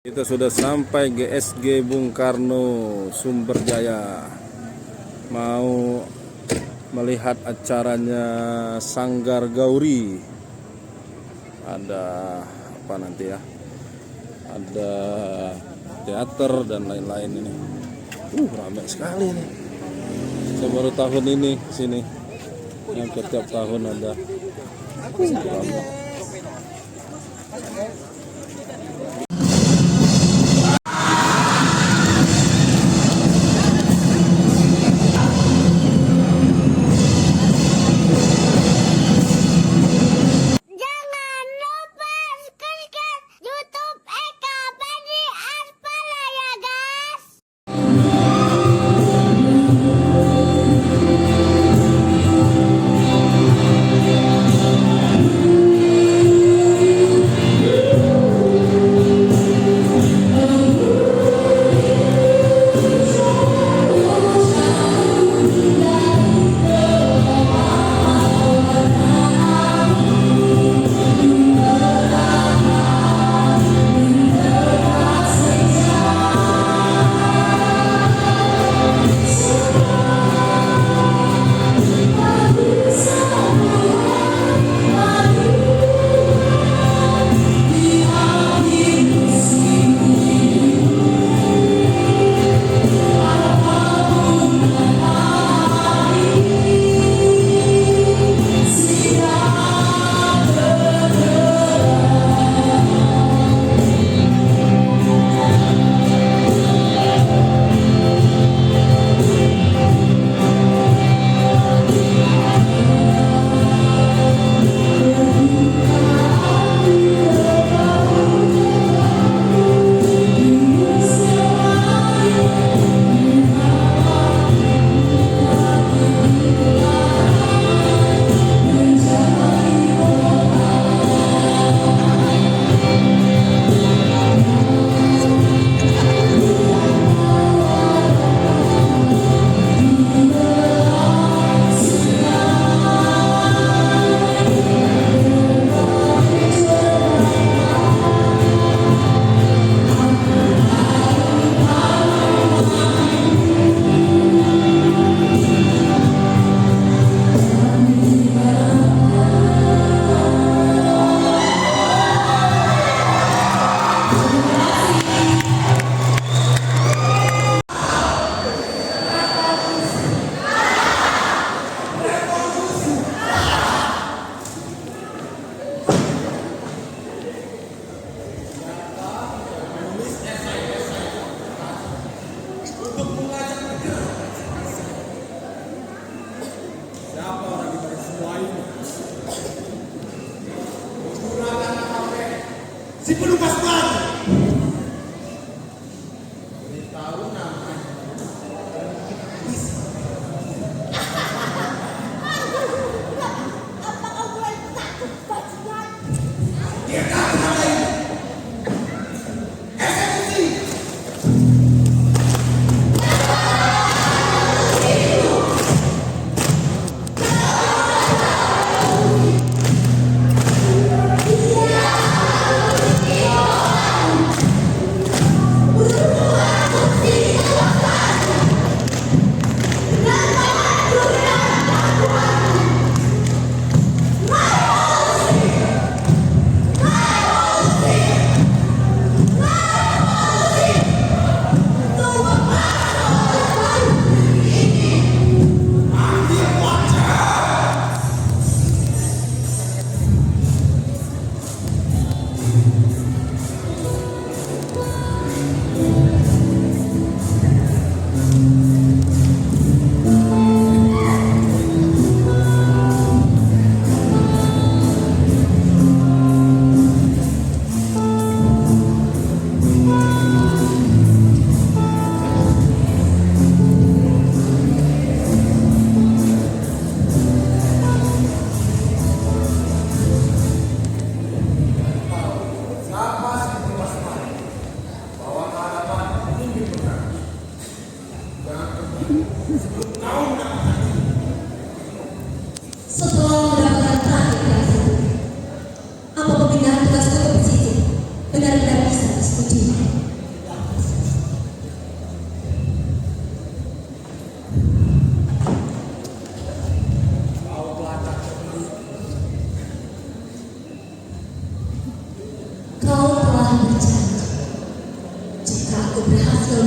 Kita sudah sampai GSG Bung Karno Sumber Jaya. Mau melihat acaranya Sanggar Gauri. Ada apa nanti ya? Ada teater dan lain-lain ini. Ramai sekali nih. Saya baru tahun ini sini. Yang setiap tahun ada. Ramai.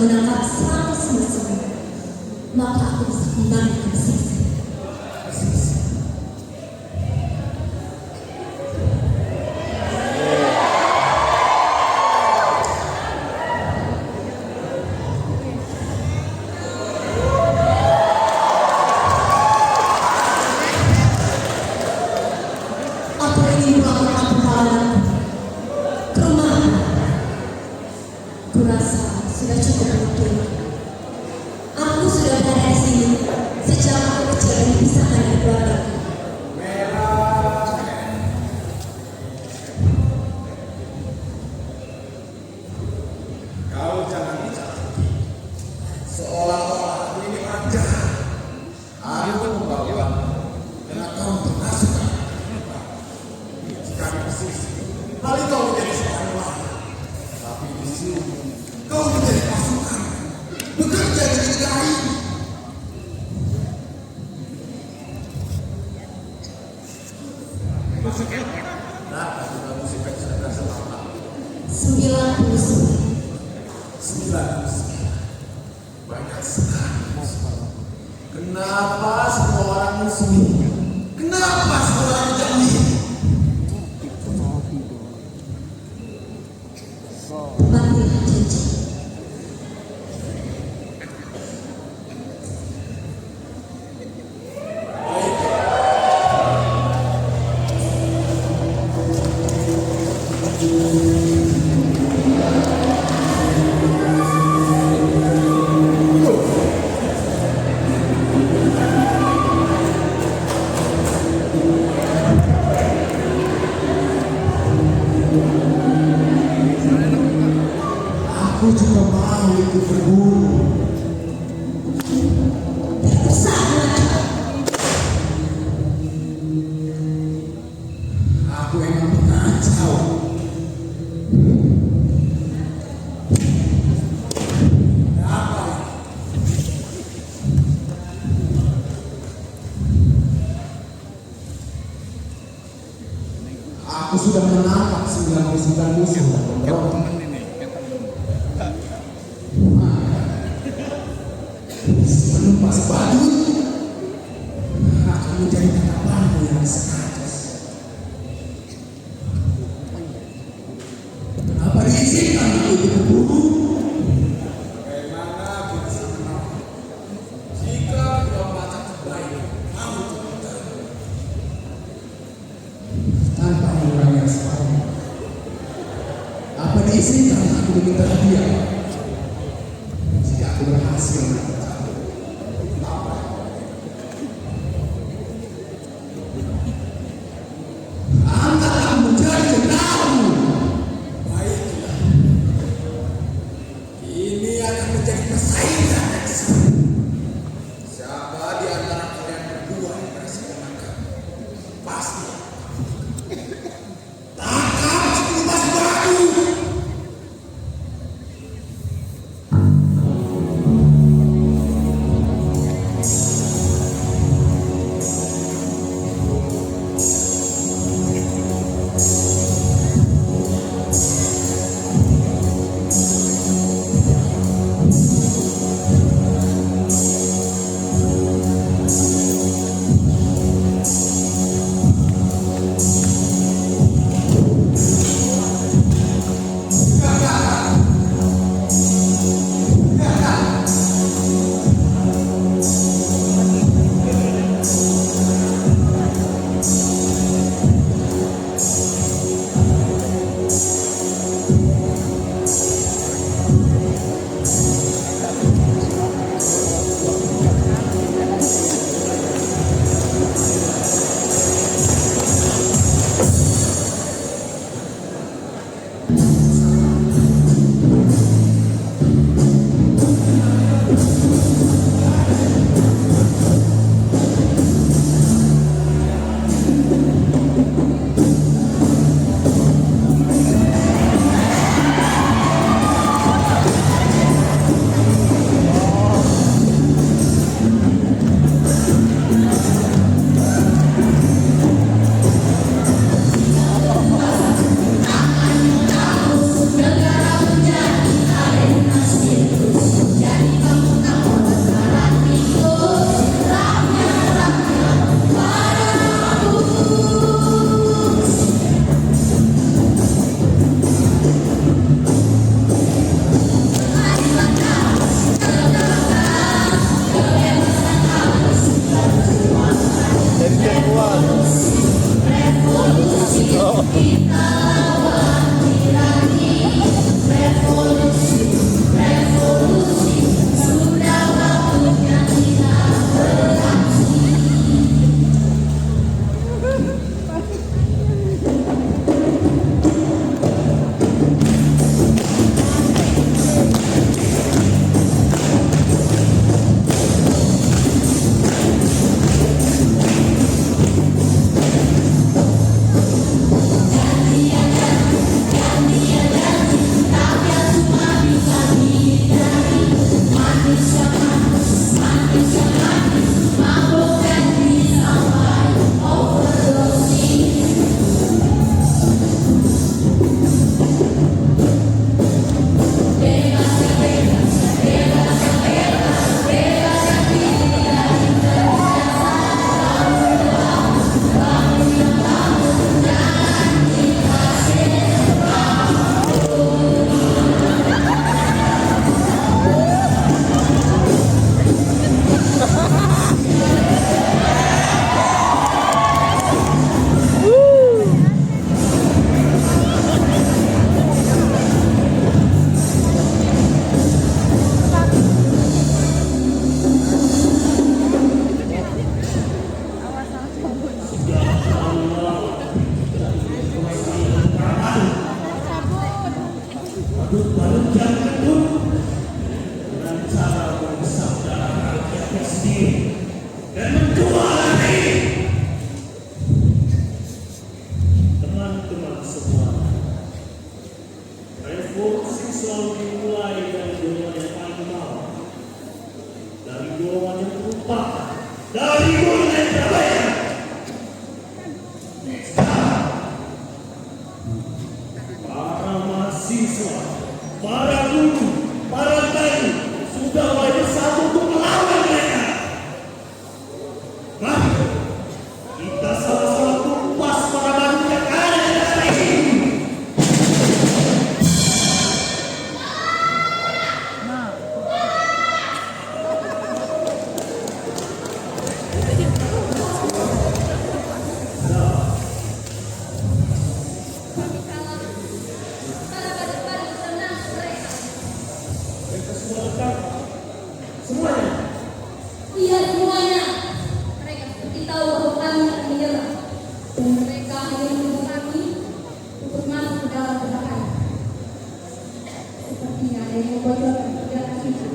menangkap 100 musuh, maka aku bisa kembali ke sisi. Aku ingin melakukan perjalanan ke rumah. Kurasa sudah cukup betul. Aku sudah berada di sini sejak aku kecil dan dipisahkan dari keluarga. Kau jangan bicara seolah-olah aku ini raja. Aku membawa dan kau termasuk jika di sisi paling kau menjadi seorang lain, tapi di sini kau menjadi pasukan bekerja di negara ini. Nah, sudah musik sudah selama 99. 99. Banyak sekali. Kenapa semua orang musuh? Kenapa semua orang menjauhi? Matilah janji. Aku juga mau ikut berburu. Aku emang pengacau. Apa? Aku sudah menangkap 99 musuh dan pemberontak. Menumpas batu akan menjadi tatapanmu yang seratus. Apa diizinkan untuk berburu? Bagaimana aku bisa menang jika kedua mata terbaik mau terbuka tanpa mengurangi separuh? Apa diizinkan aku meminta hadiah jika aku berhasil menangkap? Siapa di antara kalian berdua yang berhasil menangkap? Pasti tangkap 10 batu. Yang kedua, dengan cara bersabda rakyatnya sendiri dan menjual lagi. Teman-teman semua, revolusi selalu dimulai dari golongan yang paling bawah, dari golongan yang terlupakan, dari golongan yang terbaik. Para mahasiswa, para guru, para guru sudah mulai bersatu untuk melawan mereka. Mari kita sama-sama tumpas para batu yang ada di negara ini. Semuanya. Iya semuanya. Mereka seperti tahu bahwa kami akan menyerah. Dan mereka hanya menunggu kami untuk masuk ke dalam berbahaya. Sepertinya ada yang membocorkan perjalanan kita.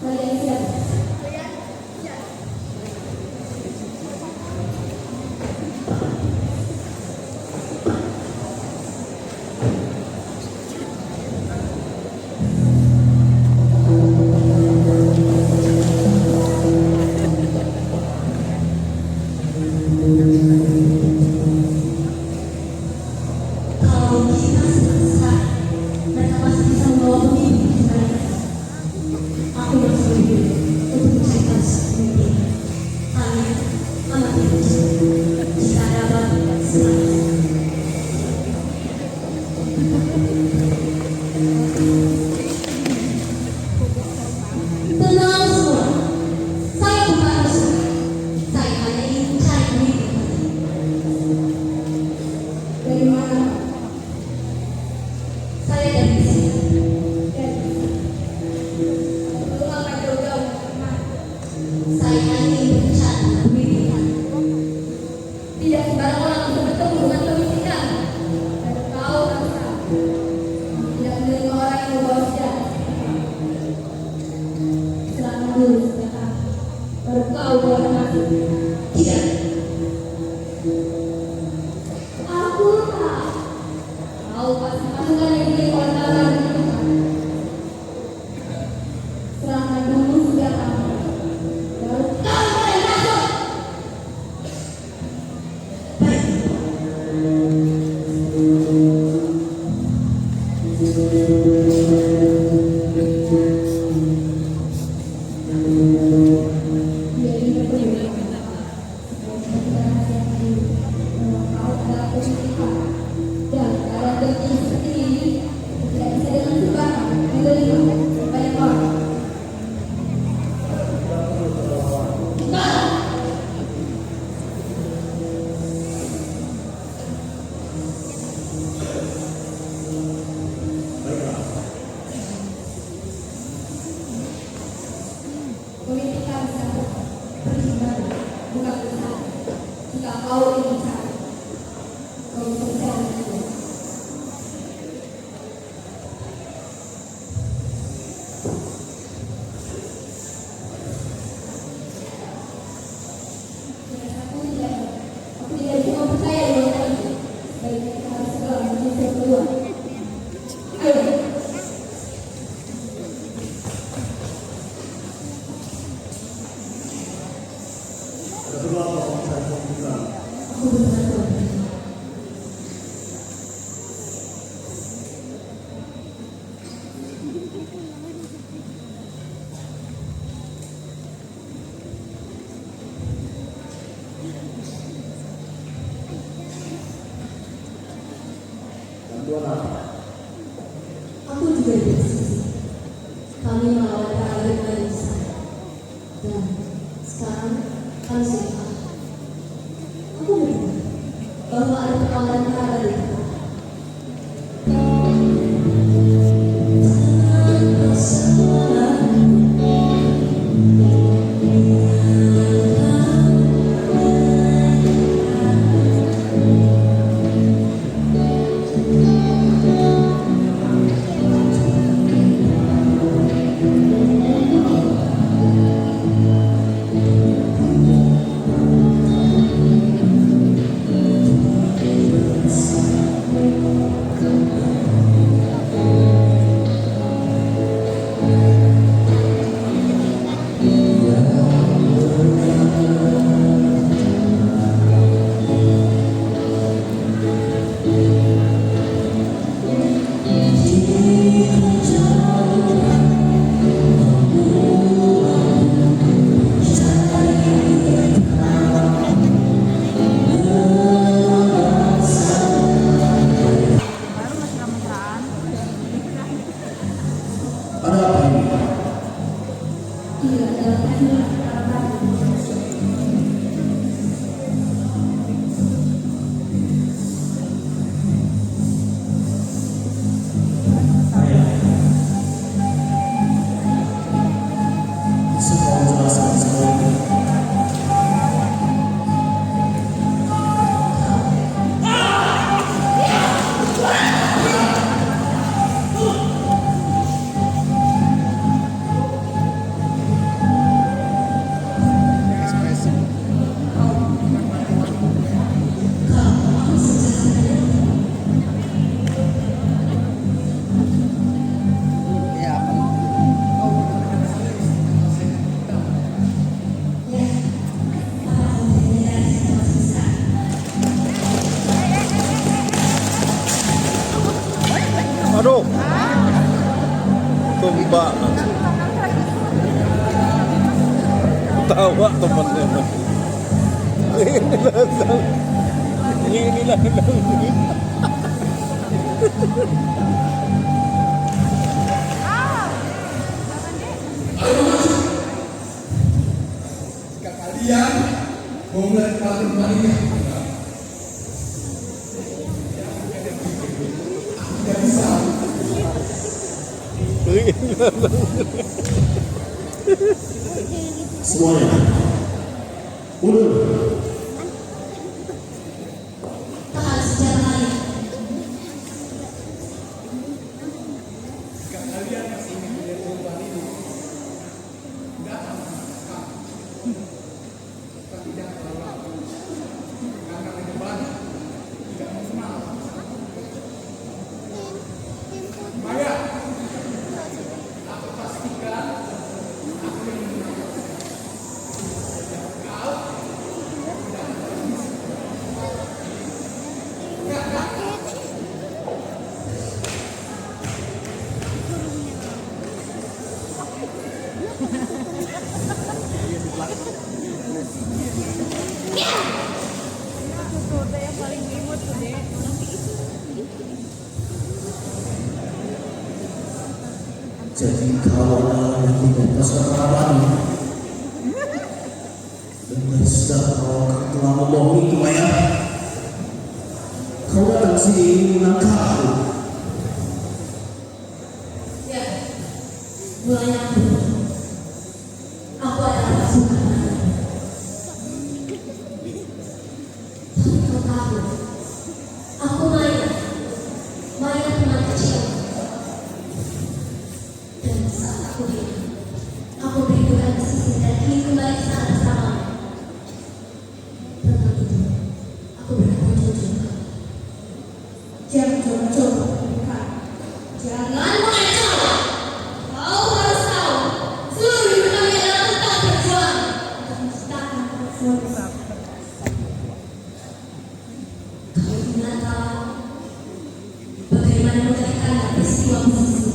Kalian siap? Kalau kita selesai, mereka masih bisa membawa pemimpin ke mereka. Aku bersedia untuk menceritakan pemimpin. Kami anak Yesus. Jika ada batu yang selamat. Tenang semua. Saya bukan musuh. Saya hanya ingin mencari pemimpin. Dari mana? Saya dari sini. Belum akan jauh-jauh kemana. Saya hanya ingin mencari pemimpin. Tidak sembarang orang bisa bertemu dengan pemimpin kami. Ada kau dan saya. Tidak menerima orang yang membawa senjata. Serahkan dulu senjata. Baru kau boleh masuk. Tidak. Aku tak. Kau pasti pasukan yang dimiliki oleh Tara dan Tuhan. Serahkan dulu senjata. Baru kau boleh masuk. Baik. Dia ini berpeluang. Kau adalah pemimpin. Dan keadaan genting seperti ini tidak bisa dengan sembarang menerima banyak orang. Sekarang pemimpin kami satu pertimbangan bukan besar. Jika kau ingin cari, kau bisa bicara dengan dia. Aku tidak cuma percaya dengan kalian. Baiknya kita harus segera menyisir keluar. Ayo. Aku benar-benar aku juga berdiskusi. Kami melawan para bermain besar. Dan sekarang kami sudah paham. Aku mendengar bahwa ada perlawanan Tara di depan. Aduh. Tumbak. Tawa teman-teman. Ini lah. Jika kalian mau melempar kembali, tidak bisa. Semuanya, mundur. Tak harus secara lain. Jadi kau yang tidak bersabaran, dengan sudah kau telah membohongi Maya. Kau datang sini menangkapku. Ya, mulai aku. Aku adalah pasukan. Tapi kau tahu, aku Maya. Maya teman kecil. Dan saat aku hilang, aku merindukan sisi dan ingin kembali ke sana bersamamu. Tentang itu, aku berkata jujur. Jangan coba-coba mendekat. Jangan mengacau. Kau harus tahu, seluruh hidup kami adalah tentang berjuang untuk menciptakan performa. Kau ingat tahu bagaimana mengenaikan peristiwa posisi.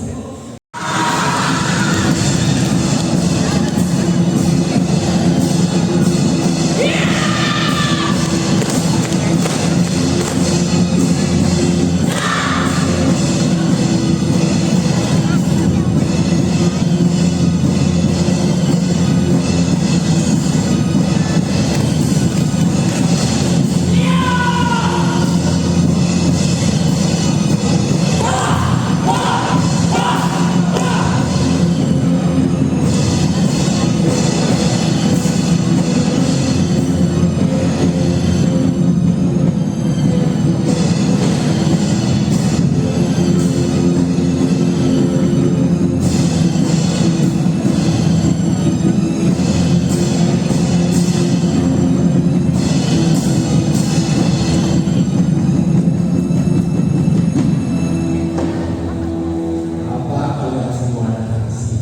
Apa kalian semua datang ke sini?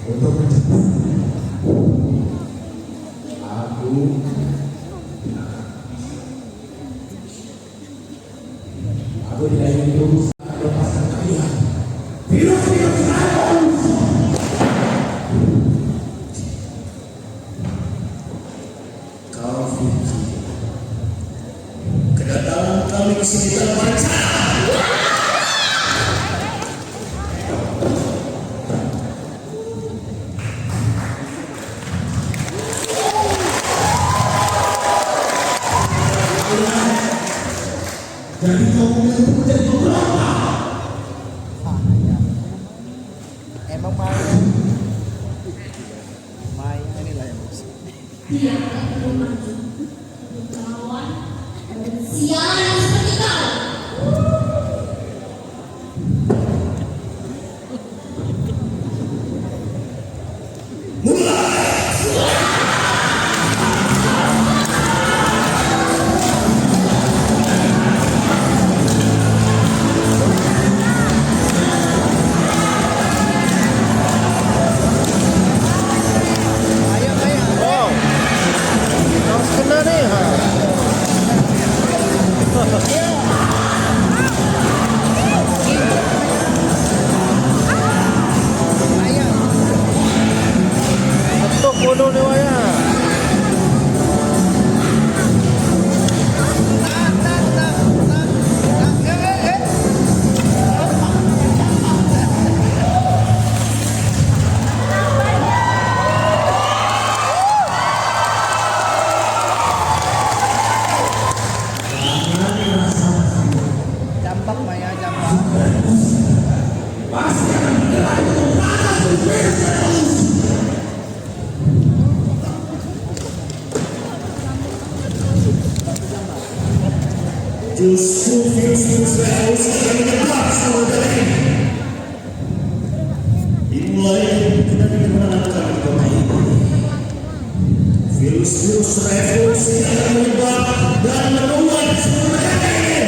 Untuk menjemput aku. Aku tidak ingin berusaha melepaskan kalian. Virus-virus racun. Kau Vicky, kedatangan kami ke sini tanpa rencana. Jadi kau menjadi beberapa. Emang Maya inilah yang bos. Dia akan bermaju. Kawan dan sialan seperti kau. Justru virus revolusi yang menyebar saudara ini. Dimulai kita dikenalkan di kota ini. Virus-virus revolusi yang menyebar dan menular di seluruh negara ini.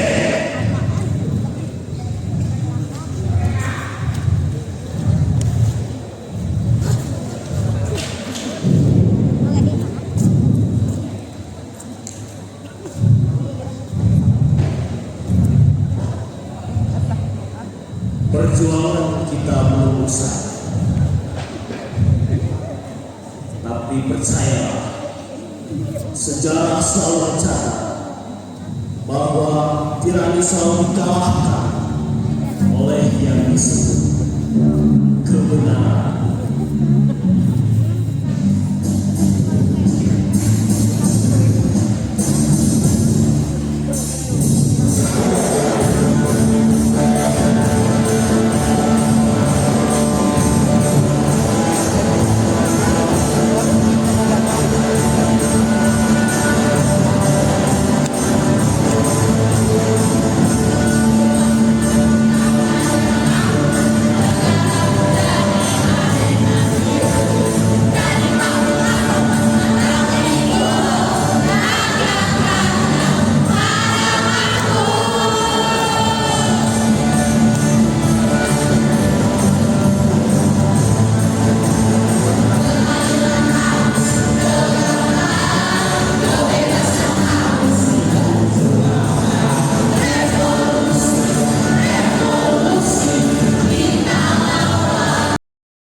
Perjuangan kita belum usai, tapi percayalah, sejarah selalu mencatat bahwa tirani selalu dikalahkan oleh yang disebut kebenaran.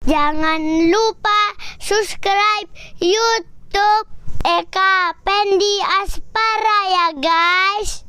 Jangan lupa subscribe YouTube Eka Pendi Aspara ya guys.